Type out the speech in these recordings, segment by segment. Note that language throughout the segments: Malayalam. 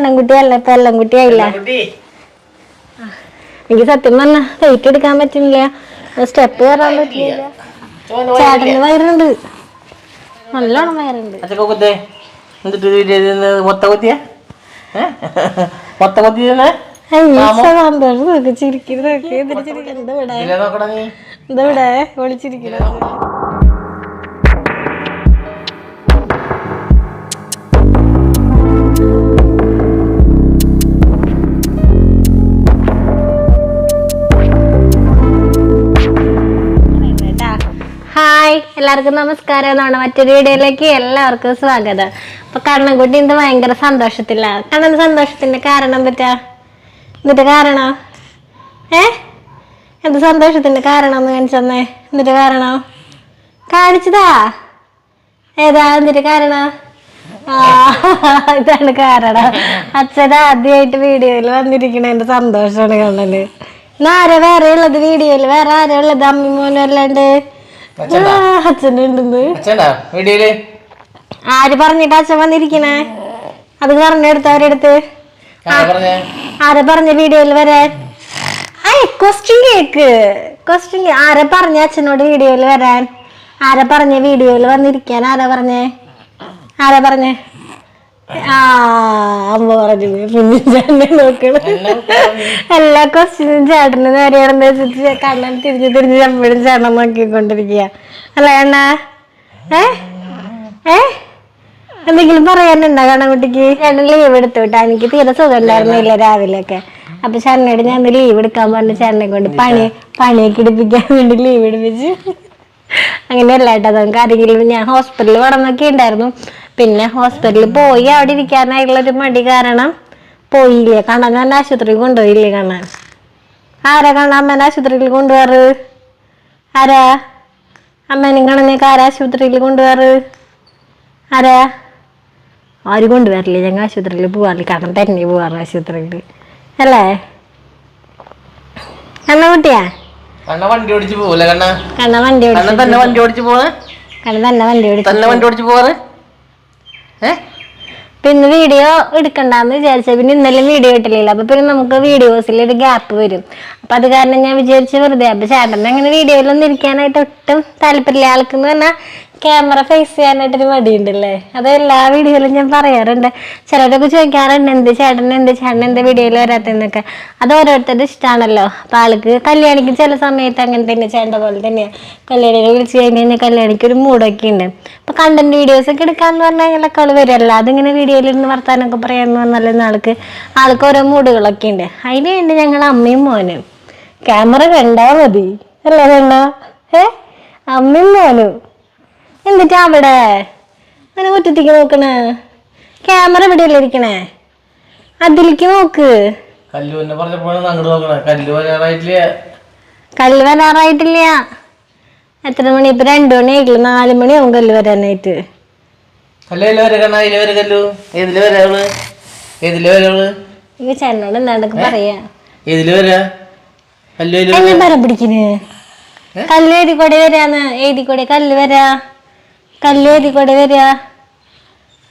കണ്ണൻകുട്ടിയല്ല, ഇപ്പൊ എല്ലംകുട്ടിയായില്ല. എനിക്ക് സത്യം പറഞ്ഞ വെയിറ്റ് എടുക്കാൻ പറ്റുന്നില്ല, സ്റ്റെപ്പ് കയറാൻ പറ്റുന്നില്ല. ചേട്ടന് വയറുണ്ട്, നല്ലോണം വയറുണ്ട്. സന്തോഷം ചിരിക്കുന്നതൊക്കെ ഇവിടെ ഒളിച്ചിരിക്കുന്നത്. ഹായ്, എല്ലാവർക്കും നമസ്കാരം. നമ്മുടെ മറ്റൊരു വീഡിയോയിലേക്ക് എല്ലാവർക്കും സ്വാഗതം. അപ്പൊ കണ്ണൻകുട്ടി ഇന്ന് ഭയങ്കര സന്തോഷത്തില്ല. കണ്ണൻ സന്തോഷത്തിന്റെ കാരണം പറ്റാ എന്നിട്ട് കാരണം എന്ത് സന്തോഷത്തിന്റെ കാരണം ഒന്ന് കാണിച്ചെന്നേ. എന്നിട്ട് കാരണം കാണിച്ചതാ ഏതാ? എന്നിട്ട് കാരണം ഇതാണ് കാരണം. അച്ഛൻ ആദ്യമായിട്ട് വീഡിയോയിൽ വന്നിരിക്കണ എന്റെ സന്തോഷമാണ് കണ്ണന്. ആരാ വേറെ ഉള്ളത് വീഡിയോയിൽ? വേറെ ആരാ ഉള്ളത്? അമ്മി മോനും അല്ലാണ്ട് അച്ഛനുണ്ടെന്ന് ആര് പറഞ്ഞിട്ട് അച്ഛൻ വന്നിരിക്കണേ? അത് പറഞ്ഞെടുത്ത് അവരെടുത്ത് ആരെ പറഞ്ഞ വീഡിയോയിൽ വരാൻ? Question cake. ക്വസ്റ്റ്യൻ ആരെ പറഞ്ഞ അച്ഛനോട് വീഡിയോയിൽ വരാൻ? ആരെ പറഞ്ഞ വീഡിയോയിൽ വന്നിരിക്കാൻ? ആരാ പറഞ്ഞേ? അമ്മ പറഞ്ഞു. പിന്നെ ചേട്ടനെ നോക്കണ എല്ലാ ക്വസ്റ്റ്യനും ചേട്ടന് നേരെയാണെന്ന് വെച്ചിട്ട് കണ്ണൻ തിരിഞ്ഞ് എപ്പോഴും ചേട്ടൻ നോക്കിക്കൊണ്ടിരിക്കുക അല്ല കണ്ണ? എന്തെങ്കിലും പറയാനുണ്ടോ കണ്ണൻകുട്ടിക്ക്? ചേട്ടൻ ലീവ് എടുത്തു വിട്ടാ. എനിക്ക് തീരെ സുഖം ഉണ്ടായിരുന്നില്ല രാവിലെയൊക്കെ. അപ്പൊ ചേട്ടനോട് ഞാൻ ലീവ് എടുക്കാൻ പറഞ്ഞു. ചേട്ടനെ കൊണ്ട് പണിയൊക്കെ എടുപ്പിക്കാൻ വേണ്ടി ലീവ് എടുപ്പിച്ച്. അങ്ങനെയല്ല കേട്ടോ, നമുക്ക് ആരെങ്കിലും ഞാൻ ഹോസ്പിറ്റലിൽ വേണമെന്നൊക്കെ ഉണ്ടായിരുന്നു. പിന്നെ ഹോസ്പിറ്റലിൽ പോയി അവിടെ ഇരിക്കാനായിട്ടുള്ളൊരു മടി കാരണം പോയില്ലേ. കണ്ണൻ തന്നെ ആശുപത്രിയിൽ കൊണ്ടുപോയില്ലേ കണ്ണൻ? ആരാ കണ്ണൻ അമ്മേനെ ആശുപത്രിയിൽ കൊണ്ടുപോകാറ്? ആരാ അമ്മേനും കണ്ണനൊക്കെ ആരാ ആശുപത്രിയിൽ കൊണ്ടുപോകാറ്? ആരാ? ആരും കൊണ്ടുവരില്ലേ. ഞങ്ങൾ ആശുപത്രിയിൽ പോകാറില്ല. കണ്ണൻ തന്നെ പോകാറ് ആശുപത്രിയിൽ അല്ലേ കണ്ണൻകുട്ടിയാ? കണ്ണ വണ്ടി ഓടിച്ച് പോവല്ലേ? കണ്ണ വണ്ടി ഓടിച്ച് പോവാറ്. പിന്നെ വീഡിയോ എടുക്കണ്ടെന്ന് വിചാരിച്ച പിന്നെ ഇന്നലെ വീഡിയോ ഇട്ടില്ല. അപ്പൊ പിന്നെ നമുക്ക് വീഡിയോസിൽ ഒരു ഗ്യാപ്പ് വരും. അപ്പൊ അത് കാരണം ഞാൻ വിചാരിച്ചു വെറുതെ. അപ്പൊ ചേട്ടൻ അങ്ങനെ വീഡിയോയിലൊന്നും ഇരിക്കാനായിട്ട് ഒട്ടും താല്പര്യമില്ല. ആൾക്കെന്ന് പറഞ്ഞാൽ ക്യാമറ ഫേസ് ചെയ്യാനായിട്ടൊരു മടിയുണ്ടല്ലേ. അത് എല്ലാ വീഡിയോയിലും ഞാൻ പറയാറുണ്ട്. ചിലരൊക്കെ ചോദിക്കാറുണ്ട് എന്ത് ചേട്ടൻ എന്താ വീഡിയോയിൽ വരാത്തെന്നൊക്കെ. അത് ഓരോരുത്തരുടെ ഇഷ്ടമാണല്ലോ. അപ്പൊ ആൾക്ക് കല്യാണിക്ക് ചില സമയത്ത് അങ്ങനെ തന്നെ ചേട്ടൻ്റെ പോലെ തന്നെയാണ്. കല്യാണിനെ വിളിച്ച് കഴിഞ്ഞാൽ കല്യാണിക്ക് ഒരു മൂടൊക്കെ ഉണ്ട്. അപ്പൊ കണ്ടന്റ് വീഡിയോസ് ഒക്കെ എടുക്കാന്ന് പറഞ്ഞാൽ ഞങ്ങളൊക്കെ ആള് വരുമല്ലോ. അതിങ്ങനെ വീഡിയോയിലിരുന്ന് വർത്താനൊക്കെ പറയാന്ന് പറഞ്ഞാൽ ആൾക്ക് ഓരോ മൂടുകളൊക്കെ ഉണ്ട്. അതിന് വേണ്ടി ഞങ്ങൾ അമ്മയും മോനും ക്യാമറ കണ്ടാ മതി അല്ലേ കണ്ണ? അമ്മയും മോനും എന്നിട്ടാ അവിടെ അങ്ങനെ മുറ്റത്തേക്ക് നോക്കണേ. ക്യാമറ എവിടെയല്ലേ ഇരിക്കണേ? അതിലേക്ക് നോക്ക്. കല്ല് വരാറായിട്ടില്ല. എത്ര മണി? ഇപ്പൊ 2 മണി ആയിട്ടില്ല. 4 മണിയാവും കല്ല് വരാനായിട്ട്. ഈ ചേട്ടനോട് എന്താണ്ടൊക്കെ പറയാ. എന്നെ മരം പിടിക്കണ്. കല്ല് എഴുതിക്കൂടെ വരാന്ന്. എഴുതിക്കൂടെ കല്ല് വരാ. കല്ല് എഴുതിക്കൂടെ വരാ.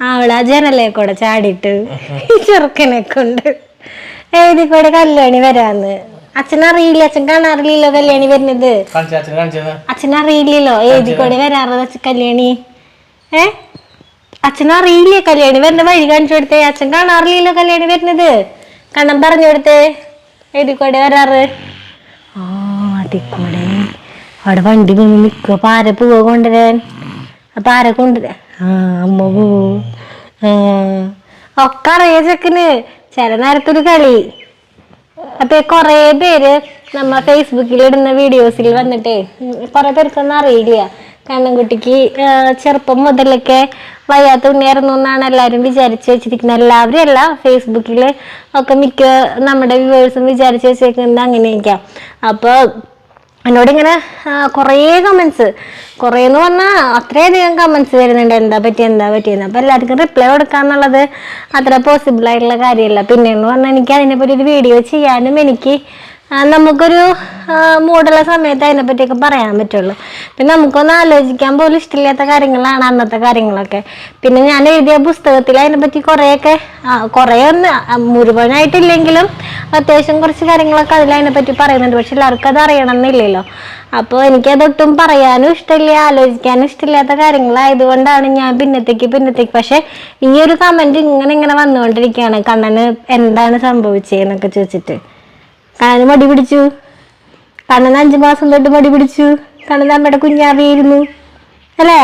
അവളാ ജനലേ കൂടെ ചാടിയിട്ട് ഈ ചെറുക്കനെ കൊണ്ട് എഴുതിക്കൂടെ കല്യാണി വരാന്ന്. അച്ഛനറിയില്ല. അച്ഛൻ കാണാറില്ലല്ലോ കല്യാണി വരുന്നത്. അച്ഛനറിയില്ലല്ലോ എഴുതിക്കൂടെ വരാറ് കല്യാണി. അച്ഛനറിയില്ലേ കല്യാണി വരുന്ന വഴി കാണിച്ചു കൊടുത്തേ. അച്ഛൻ കാണാറില്ലല്ലോ കല്യാണി വരുന്നത്. കണ്ണം പറഞ്ഞു കൊടുത്തേ എഴുതിക്കൂടെ വരാറ്. അതിക്കൂടെ അവിടെ വണ്ടി നിന്ന് നിൽക്കുക. പാര പൂവ കൊണ്ടുവരാൻ. അപ്പൊ ആരെ കൊണ്ടുവരാ? അമ്മ പോവോ? ഒക്കെ അറിയ ചെക്കന് ചില നേരത്തൊരു കളി. അപ്പൊ കൊറേ പേര് നമ്മ ഫേസ്ബുക്കിൽ ഇടുന്ന വീഡിയോസിൽ വന്നിട്ടേ കുറെ പേർക്കൊന്നും അറിയില്ല. കണ്ണൻകുട്ടിക്ക് ചെറുപ്പം മുതലൊക്കെ വയ്യാത്ത ഉണ്ണിയായിരുന്നു എന്നാണ് എല്ലാവരും വിചാരിച്ചു വെച്ചിരിക്കുന്നത്. എല്ലാവരും അല്ല, ഫേസ്ബുക്കിൽ ഒക്കെ മിക്ക നമ്മുടെ വ്യൂവേഴ്സും വിചാരിച്ചു വെച്ചേക്കുന്നത് അങ്ങനെയൊക്കെയാ. അപ്പൊ എന്നോടിങ്ങനെ കുറേ കമൻസ്, കുറേന്ന് പറഞ്ഞാൽ അത്രയധികം കമൻസ് വരുന്നുണ്ട് എന്താ പറ്റിയെന്ന്. അപ്പം എല്ലാവർക്കും റിപ്ലൈ കൊടുക്കാന്നുള്ളത് അത്ര പോസിബിൾ ആയിട്ടുള്ള കാര്യമല്ല. പിന്നെയെന്ന് പറഞ്ഞാൽ എനിക്ക് അതിനെപ്പറ്റി ഒരു വീഡിയോ ചെയ്യാനും എനിക്ക് നമുക്കൊരു മൂടുള്ള സമയത്ത് അതിനെ പറ്റിയൊക്കെ പറയാൻ പറ്റുള്ളൂ. പിന്നെ നമുക്കൊന്ന് ആലോചിക്കാൻ പോലും ഇഷ്ടമില്ലാത്ത കാര്യങ്ങളാണ് അന്നത്തെ കാര്യങ്ങളൊക്കെ. പിന്നെ ഞാൻ എഴുതിയ പുസ്തകത്തിൽ അതിനെപ്പറ്റി കുറേ മുഴുവനായിട്ടില്ലെങ്കിലും അത്യാവശ്യം കുറച്ച് കാര്യങ്ങളൊക്കെ അതിനെപ്പറ്റി പറയുന്നുണ്ട്. പക്ഷെ എല്ലാവർക്കും അത് അറിയണമെന്നില്ലല്ലോ. അപ്പോൾ എനിക്കതൊട്ടും പറയാനും ഇഷ്ടമില്ല, ആലോചിക്കാനും ഇഷ്ടമില്ലാത്ത കാര്യങ്ങളായതുകൊണ്ടാണ് ഞാൻ പിന്നത്തേക്ക് പക്ഷെ ഈ ഒരു കമന്റ് ഇങ്ങനെ വന്നുകൊണ്ടിരിക്കുകയാണ്, കണ്ണന് എന്താണ് സംഭവിച്ചതെന്നൊക്കെ ചോദിച്ചിട്ട്. കണ്ണന് മടി പിടിച്ചു, കണ്ണന് 5 മാസം തൊട്ട് മടി പിടിച്ചു, കണ്ണന് അമ്മയുടെ കുഞ്ഞാവിയായിരുന്നു അല്ലേ?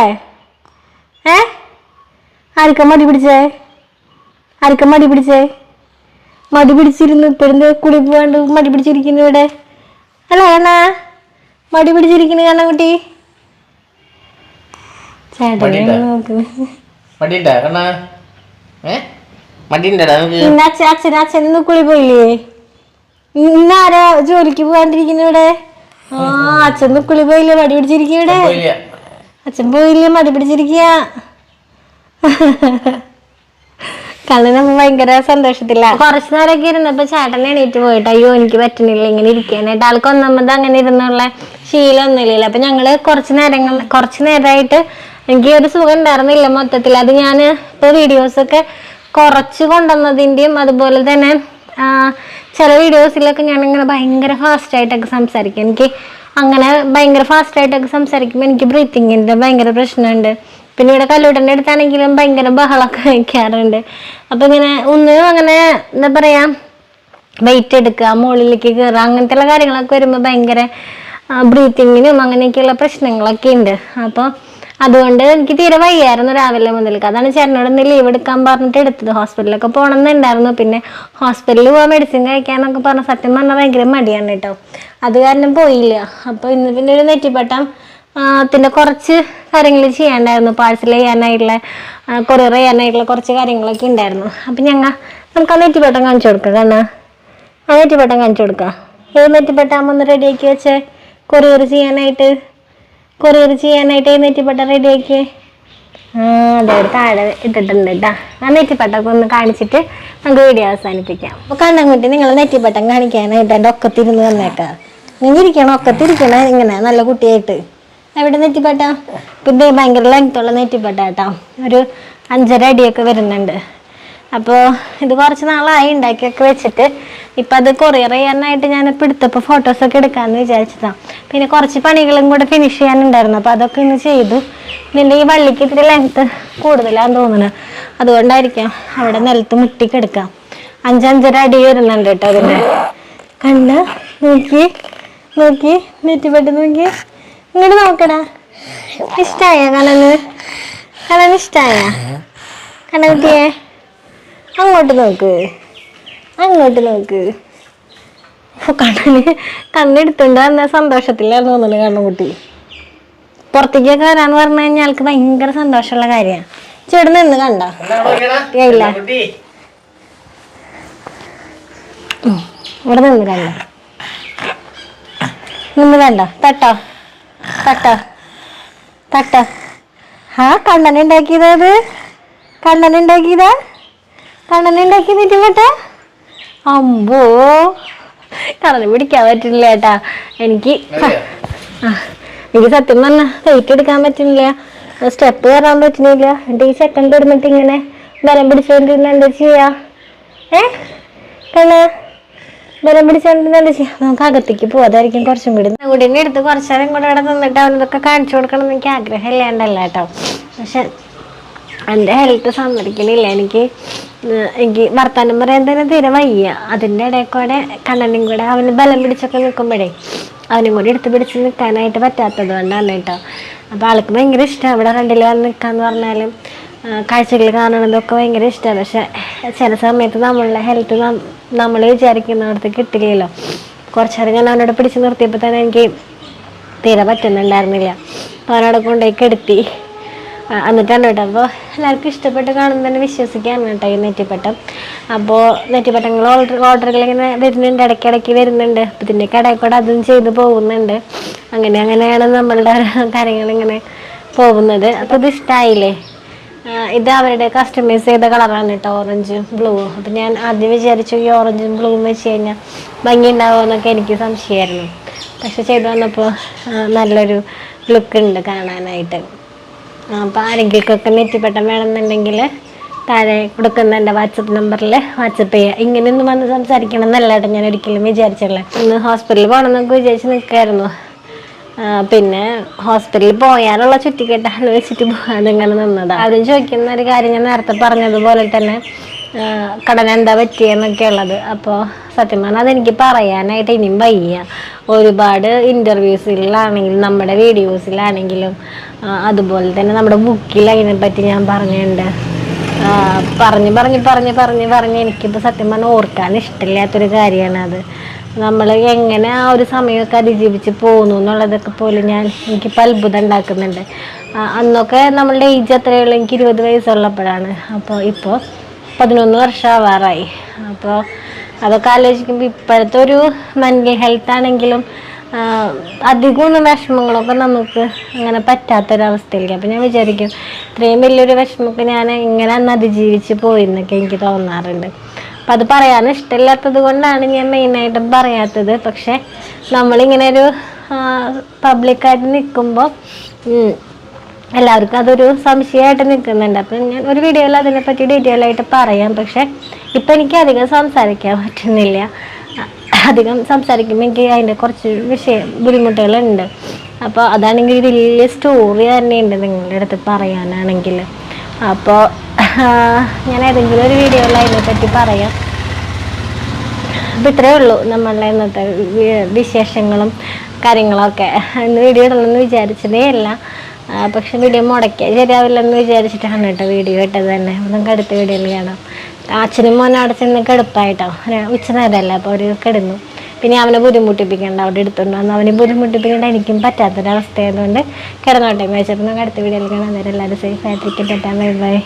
ആർക്കാ മടി പിടിച്ചേ? മടി പിടിച്ചിരുന്നു. ഇപ്പോഴും കുളി പോകാണ്ട് മടി പിടിച്ചിരിക്കുന്നു ഇവിടെ അല്ലേ? എന്നാ മടി പിടിച്ചിരിക്കുന്നു കണ്ണൻകുട്ടി. ചേട്ടനെ നോക്ക്. അച്ഛൻ ഇന്ന് കുളി പോയില്ലേ? ഇന്നാരാ ജോലിക്ക് പോകാണ്ടിരിക്കുന്നു ഇവിടെ? അച്ഛൻ കുളി പോയില്ലേ? മടി പിടിച്ചിരിക്കുക ഇവിടെ. അച്ഛൻ പോയില്ലേ? മടി പിടിച്ചിരിക്കുക. കണ്ണനമ്മ ഭയങ്കര സന്തോഷത്തില്ല. കുറച്ചു നേരമൊക്കെ ഇരുന്നപ്പോ ചേട്ടൻ എണീറ്റ് പോയിട്ട് അയ്യോ എനിക്ക് പറ്റുന്നില്ല ഇങ്ങനെ ഇരിക്കാനായിട്ട്. ആൾക്ക് ഒന്നാമത് അങ്ങനെ ഇരുന്നുള്ള ശീലമൊന്നുമില്ല. അപ്പൊ ഞങ്ങള് കുറച്ചു നേരമായിട്ട് എനിക്ക് ഒരു സുഖം ഉണ്ടായിരുന്നില്ല മൊത്തത്തിൽ. അത് ഞാൻ ഇപ്പൊ വീഡിയോസൊക്കെ കുറച്ച് കൊണ്ടുവന്നതിൻ്റെയും അതുപോലെ തന്നെ ചില വീഡിയോസിലൊക്കെ ഞാനിങ്ങനെ ഭയങ്കര ഫാസ്റ്റായിട്ടൊക്കെ സംസാരിക്കും. എനിക്ക് അങ്ങനെ ഭയങ്കര ഫാസ്റ്റായിട്ടൊക്കെ സംസാരിക്കുമ്പോൾ എനിക്ക് ബ്രീത്തിങ്ങിൻ്റെ ഭയങ്കര പ്രശ്നമുണ്ട്. പിന്നെ ഇവിടെ കല്ലൂട്ടൻ്റെ അടുത്താണെങ്കിലും ഭയങ്കര ബഹളമൊക്കെ വയ്ക്കാറുണ്ട്. അപ്പം ഇങ്ങനെ ഒന്നും അങ്ങനെ എന്താ പറയുക വെയിറ്റ് എടുക്കുക, മുകളിലേക്ക് കയറുക, അങ്ങനത്തെ കാര്യങ്ങളൊക്കെ വരുമ്പോൾ ഭയങ്കര ബ്രീത്തിങ്ങിനും അങ്ങനെയൊക്കെയുള്ള പ്രശ്നങ്ങളൊക്കെ ഉണ്ട്. അപ്പോൾ അതുകൊണ്ട് എനിക്ക് തീരെ വയ്യായിരുന്നു രാവിലെ മുതൽക്ക്. അതാണ് ചേട്ടനോട് ഇന്ന് ലീവ് എടുക്കാൻ പറഞ്ഞിട്ട് എടുത്തത്. ഹോസ്പിറ്റലിലൊക്കെ പോകണമെന്നുണ്ടായിരുന്നു. പിന്നെ ഹോസ്പിറ്റലിൽ പോകാൻ മെഡിസിൻ കഴിക്കാന്നൊക്കെ പറഞ്ഞ സത്യം പറഞ്ഞാൽ ഭയങ്കര മടിയാണ് കേട്ടോ. അത് കാരണം പോയില്ല. അപ്പോൾ ഇന്ന് പിന്നെ ഒരു നെറ്റിപ്പട്ടം കുറച്ച് കാര്യങ്ങൾ ചെയ്യാണ്ടായിരുന്നു. പാഴ്സൽ ചെയ്യാനായിട്ടുള്ള കൊറിയർ ചെയ്യാനായിട്ടുള്ള കുറച്ച് കാര്യങ്ങളൊക്കെ ഉണ്ടായിരുന്നു. അപ്പം നമുക്ക് ആ നെറ്റിപ്പട്ടം കാണിച്ചു കൊടുക്കാം. കാരണം ആ നെറ്റിപ്പട്ടം കാണിച്ചു കൊടുക്കാം. ഏത് നെറ്റിപ്പട്ടാകുമ്പോൾ ഒന്ന് റെഡിയാക്കി വെച്ചേ കൊറിയർ ചെയ്യാനായിട്ട് നെറ്റിപ്പട്ടം റെഡിയാക്കി. അതോടെ താഴെ ഇട്ടിട്ടുണ്ട് കേട്ടോ. ആ നെറ്റിപ്പട്ടൊക്കെ ഒന്ന് കാണിച്ചിട്ട് നമുക്ക് വീഡിയോ അവസാനിപ്പിക്കാം. അപ്പോൾ കണ്ണൻകുട്ടി നിങ്ങൾ നെറ്റിപ്പട്ടം കാണിക്കാനായിട്ട് എൻ്റെ ഒക്കത്തിരുന്ന് വന്നേക്കാം. ഒക്കത്തിരിക്കണം ഇങ്ങനെ നല്ല കുട്ടിയായിട്ട്. എവിടെ നെറ്റിപ്പട്ട? പിന്നെ ഭയങ്കര ലെങ്ത്തുള്ള നെറ്റിപ്പട്ട കേട്ടോ. ഒരു 5.5 അടിയൊക്കെ വരുന്നുണ്ട്. അപ്പോൾ ഇത് കുറച്ച് നാളായി ഉണ്ടാക്കിയൊക്കെ വെച്ചിട്ട്. ഇപ്പം അത് കൊറിയർ ചെയ്യാനായിട്ട് ഞാനിപ്പോൾ എടുത്തപ്പോൾ ഫോട്ടോസൊക്കെ എടുക്കാമെന്ന് വിചാരിച്ചതാണ്. പിന്നെ കുറച്ച് പണികളും കൂടെ ഫിനിഷ് ചെയ്യാനുണ്ടായിരുന്നു. അപ്പോൾ അതൊക്കെ ഇന്ന് ചെയ്തു. പിന്നെ ഈ വള്ളിക്ക് ഇത്തിരി ലെങ്ത്ത് കൂടുതലാന്ന് തോന്നുന്നത്. അതുകൊണ്ടായിരിക്കാം അവിടെ നിലത്ത് മുട്ടിക്കെടുക്കാം. 5.5 അടി വരുന്നുണ്ട് കേട്ടോ അതിൻ്റെ. കണ്ണ് നോക്കി നെറ്റിപ്പട്ട നോക്കി ഇങ്ങോട്ട് നോക്കടാ. ഇഷ്ടായ കണ്ണന് ഇഷ്ടായ കണ്ണകുട്ടിയെ? അങ്ങോട്ട് നോക്ക്. കണ്ണെടുത്തുണ്ട് എന്ന സന്തോഷത്തിലായിരുന്നു തോന്നുന്നു കണ്ണുകുട്ടി. പുറത്തേക്കൊക്കെ വരാന്ന് പറഞ്ഞു കഴിഞ്ഞാൽ ആൾക്ക് ഭയങ്കര സന്തോഷമുള്ള കാര്യമാണ്. ചേട്ടൻ നിന്ന് കണ്ട ഇല്ല ഇവിടെ നിന്ന് കണ്ട തട്ടോ കണ്ണനുണ്ടാക്കിയത് നെറ്റിപ്പട്ട. അമ്പോ കണ്ണന് പിടിക്കാൻ പറ്റില്ല കേട്ടാ. എനിക്ക് സത്യം പറഞ്ഞാൽ വെയിറ്റ് എടുക്കാൻ പറ്റുന്നില്ല, സ്റ്റെപ്പ് കയറാൻ പറ്റുന്നില്ല. എന്നിട്ട് ഈ സെക്കൻഡ് ഇടുന്നിട്ട് ഇങ്ങനെ ബലം പിടിച്ചോണ്ടിരുന്ന എന്താ ചെയ്യാ? കണ്ണ ബലം പിടിച്ചോണ്ടിരുന്ന എന്താ ചെയ്യാ? നമുക്ക് അകത്തേക്ക് പോവാതായിരിക്കും കുറച്ചും കൂടി. കൂടിനെ എടുത്ത് കുറച്ചു നേരം കൂടെ ഇവിടെ നിന്നിട്ട് അവനതൊക്കെ കാണിച്ചു കൊടുക്കണം എന്ന് എനിക്ക് ആഗ്രഹം ഇല്ലാണ്ടല്ല കേട്ടോ. പക്ഷെ എൻ്റെ ഹെൽത്ത് സമ്മതിക്കണില്ല. എനിക്ക് വർത്താനം പറയാൻ തന്നെ തീരെ വയ്യ. അതിൻ്റെ ഇടയിൽ കൂടെ കണ്ണനും കൂടെ അവന് ബലം പിടിച്ചൊക്കെ നിൽക്കുമ്പോഴേ അവനും കൂടി എടുത്ത് പിടിച്ച് നിൽക്കാനായിട്ട് പറ്റാത്തത് കൊണ്ടാണ് കേട്ടോ. അപ്പോൾ ആൾക്ക് ഭയങ്കര ഇഷ്ടമാണ് ഇവിടെ ഫ്രണ്ടിൽ വന്ന് നിൽക്കാന്ന് പറഞ്ഞാലും കാഴ്ചകൾ കാണണതൊക്കെ ഭയങ്കര ഇഷ്ടമാണ്. പക്ഷെ ചില സമയത്ത് നമ്മളുടെ ഹെൽത്ത് നമ്മൾ വിചാരിക്കുന്നിടത്ത് കിട്ടില്ലല്ലോ. കുറച്ചേരം ഞാൻ അവനോട് പിടിച്ച് നിർത്തിയപ്പോൾ തന്നെ എനിക്ക് തീരെ പറ്റുന്നുണ്ടായിരുന്നില്ല. അപ്പോൾ അവനോടെ കൊണ്ടുപോയി കെടുത്തി എന്നിട്ടാണ് കേട്ടോ. അപ്പോൾ എല്ലാവർക്കും ഇഷ്ടപ്പെട്ട് കാണുമ്പോൾ തന്നെ വിശ്വസിക്കാണ് കേട്ടോ ഈ നെറ്റിപ്പട്ടം. അപ്പോൾ നെറ്റിപ്പട്ടങ്ങൾ ഓർഡറുകൾ ഇങ്ങനെ വരുന്നുണ്ട്, ഇടയ്ക്കിടയ്ക്ക് വരുന്നുണ്ട്. അപ്പോൾ ഇതിൻ്റെ കടയിൽ കൂടെ അതും ചെയ്ത് പോകുന്നുണ്ട്. അങ്ങനെയാണ് നമ്മളുടെ കാര്യങ്ങളിങ്ങനെ പോകുന്നത്. അപ്പോൾ ഇത് ഇഷ്ടമായില്ലേ? ഇത് അവരുടെ കസ്റ്റമൈസ് ചെയ്ത കളറാണ് കേട്ടോ, ഓറഞ്ചും ബ്ലൂവും. അപ്പം ഞാൻ ആദ്യം വിചാരിച്ചു ഈ ഓറഞ്ചും ബ്ലൂവും വെച്ച് കഴിഞ്ഞാൽ ഭംഗി ഉണ്ടാവുമോ എന്നൊക്കെ എനിക്ക് സംശയമായിരുന്നു. പക്ഷെ ചെയ്തു വന്നപ്പോൾ നല്ലൊരു ലുക്ക് ഉണ്ട് കാണാനായിട്ട്. അപ്പോൾ ആരെങ്കിലുമൊക്കെ നെറ്റിപ്പട്ടം വേണമെന്നുണ്ടെങ്കിൽ താഴെ കൊടുക്കുന്ന എൻ്റെ വാട്സപ്പ് നമ്പറിൽ വാട്സപ്പ് ചെയ്യുക. ഇങ്ങനെയൊന്നും വന്ന് സംസാരിക്കണം എന്നല്ല കേട്ടോ ഞാൻ ഒരിക്കലും വിചാരിച്ചുള്ളത്. ഇന്ന് ഹോസ്പിറ്റലിൽ പോകണമെന്നൊക്കെ വിചാരിച്ച് നിൽക്കായിരുന്നു. പിന്നെ ഹോസ്പിറ്റലിൽ പോയാലുള്ള ചുറ്റിക്കെട്ട് ആലോചിച്ചിട്ട് പോകാതിങ്ങനെ നിന്നതാണ്. ആദ്യം ചോദിക്കുന്ന ഒരു കാര്യം ഞാൻ നേരത്തെ പറഞ്ഞതുപോലെ തന്നെ കടന എന്താ പറ്റിയെന്നൊക്കെ ഉള്ളത്. അപ്പോൾ സത്യം പറഞ്ഞാൽ അതെനിക്ക് പറയാനായിട്ട് ഇനിയും വയ്യ. ഒരുപാട് ഇൻ്റർവ്യൂസിലാണെങ്കിലും നമ്മുടെ വീഡിയോസിലാണെങ്കിലും അതുപോലെ തന്നെ നമ്മുടെ ബുക്കിൽ അതിനെപ്പറ്റി ഞാൻ പറഞ്ഞിട്ടുണ്ട്. പറഞ്ഞ് എനിക്കിപ്പോൾ സത്യം പറഞ്ഞാൽ ഓർക്കാൻ ഇഷ്ടമില്ലാത്തൊരു കാര്യമാണ് അത്. നമ്മൾ എങ്ങനെ ആ ഒരു സമയമൊക്കെ അതിജീവിച്ച് പോകുന്നു എന്നുള്ളതൊക്കെ പോലും എനിക്കിപ്പോൾ അത്ഭുതം ഉണ്ടാക്കുന്നുണ്ട്. അന്നൊക്കെ നമ്മളുടെ ഏജ് എത്രയുള്ളൂ, എനിക്ക് 20 വയസ്സുള്ളപ്പോഴാണ്. അപ്പോൾ ഇപ്പോൾ 11 വർഷം ആവാറായി. അപ്പോൾ അതൊക്കെ ആലോചിക്കുമ്പോൾ ഇപ്പോഴത്തെ ഒരു മെൻ്റൽ ഹെൽത്ത് ആണെങ്കിലും അധികമൊന്നും വിഷമങ്ങളൊക്കെ നമുക്ക് അങ്ങനെ പറ്റാത്തൊരവസ്ഥയിലേക്ക്. അപ്പോൾ ഞാൻ വിചാരിക്കും ഇത്രയും വലിയൊരു വിഷമമൊക്കെ ഞാൻ ഇങ്ങനെ അന്ന് അതിജീവിച്ച് പോയിന്നൊക്കെ എനിക്ക് തോന്നാറുണ്ട്. അപ്പം അത് പറയാൻ ഇഷ്ടമില്ലാത്തത് കൊണ്ടാണ് ഞാൻ മെയിനായിട്ടും പറയാത്തത്. പക്ഷെ നമ്മളിങ്ങനെ ഒരു പബ്ലിക്കായിട്ട് നിൽക്കുമ്പോൾ എല്ലാവർക്കും അതൊരു സംശയമായിട്ട് നിൽക്കുന്നുണ്ട്. അപ്പം ഞാൻ ഒരു വീഡിയോയിൽ അതിനെപ്പറ്റി ഡീറ്റെയിൽ ആയിട്ട് പറയാം. പക്ഷെ ഇപ്പം എനിക്ക് അധികം സംസാരിക്കാൻ പറ്റുന്നില്ല. അധികം സംസാരിക്കുമ്പോൾ എനിക്ക് അതിൻ്റെ കുറച്ച് ബുദ്ധിമുട്ടുകളുണ്ട്. അപ്പോൾ അതാണെങ്കിൽ വലിയ സ്റ്റോറി തന്നെയുണ്ട് നിങ്ങളുടെ അടുത്ത് പറയാനാണെങ്കിൽ. അപ്പോൾ ഞാൻ ഏതെങ്കിലും ഒരു വീഡിയോയിൽ അതിനെപ്പറ്റി പറയാം. അപ്പോൾ ഇത്രയേ ഉള്ളൂ നമ്മളുടെ ഇന്നത്തെ വിശേഷങ്ങളും കാര്യങ്ങളൊക്കെ. ഇന്ന് വീഡിയോ ഇടണമെന്ന് വിചാരിച്ചതേ അല്ല, പക്ഷെ വീഡിയോ മുടക്കിയാൽ ശരിയാവില്ലെന്ന് വിചാരിച്ചിട്ടാണ് കേട്ടോ വീഡിയോ ഇട്ടത് തന്നെ. നമുക്ക് അടുത്ത വീഡിയോയിൽ കാണാം. അച്ഛനും മോനും അവിടെ ചെന്ന് കിടപ്പായിട്ടോ, ഉച്ച നേരമല്ല. അപ്പോൾ അവർ കിടന്നു. പിന്നെ അവനെ ബുദ്ധിമുട്ടിപ്പിക്കേണ്ട, അവിടെ എടുത്തുകൊണ്ട് വന്ന് അവനെ ബുദ്ധിമുട്ടിപ്പിക്കേണ്ട എനിക്കും പറ്റാത്തൊരവസ്ഥയായതുകൊണ്ട് കിടന്നോട്ടെ എന്ന് വെച്ചപ്പോൾ നമുക്ക് അടുത്ത വീഡിയോയിൽ കാണാൻ. എല്ലാവരും സേഫ് ആയിട്ടിരിക്കട്ടെ. Bye bye.